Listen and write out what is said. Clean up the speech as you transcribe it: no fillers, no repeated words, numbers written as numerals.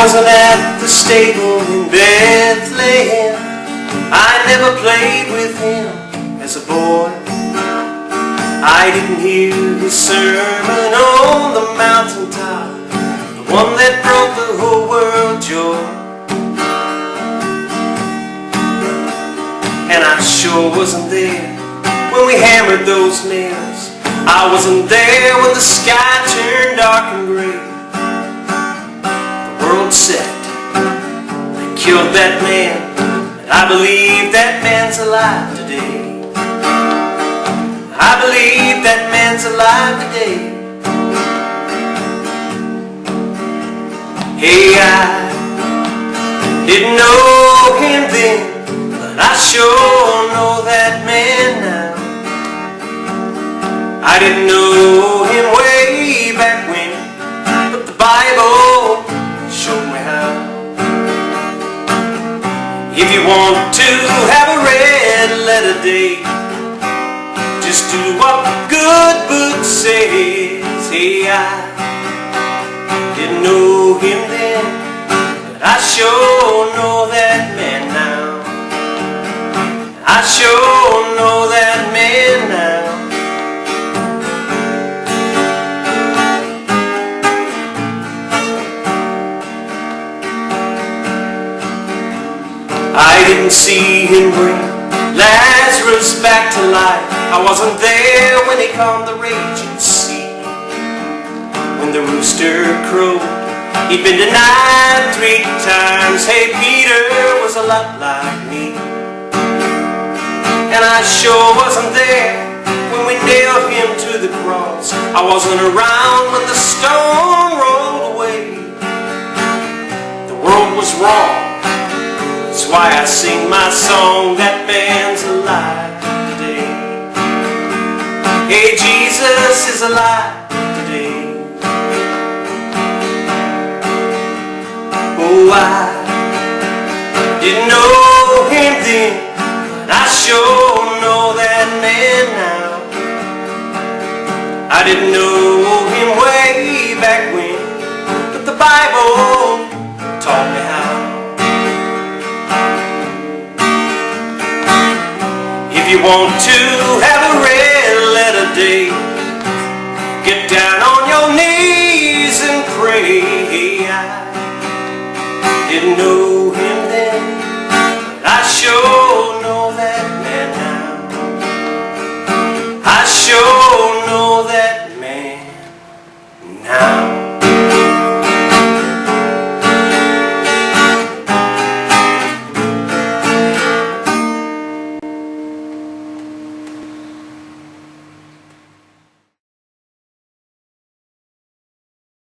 wasn't at the stable in Bethlehem. I never played with him as a boy. I didn't hear his sermon on the mountaintop, the one that brought the whole world joy. And I sure wasn't there when we hammered those nails. I wasn't there when the sky turned dark and gray. The world set, they killed that man, and I believe that man's alive today. I believe that man's alive today. Hey, I didn't know him then, but I sure know that man now. I didn't know him way back when, but the Bible showed me how. If you want to have a red letter day, just do what the good book says. Hey, I didn't know him then, but I sure know that man now. I sure know that man now. I didn't see him bring Lazarus back to life. I wasn't there when he calmed the raging sea. When the rooster crowed, he'd been denied 3 times. Hey, Peter was a lot like me. And I sure wasn't there when we nailed him to the cross. I wasn't around when the stone rolled away. The world was wrong, that's why I sing my song, that man's alive today. Hey, Jesus is alive today. Oh, I didn't know him then, but I sure know that man now. I didn't know him way back when, but the Bible taught me how. If you want to have a red letter day, get down on your knees and pray. I didn't know him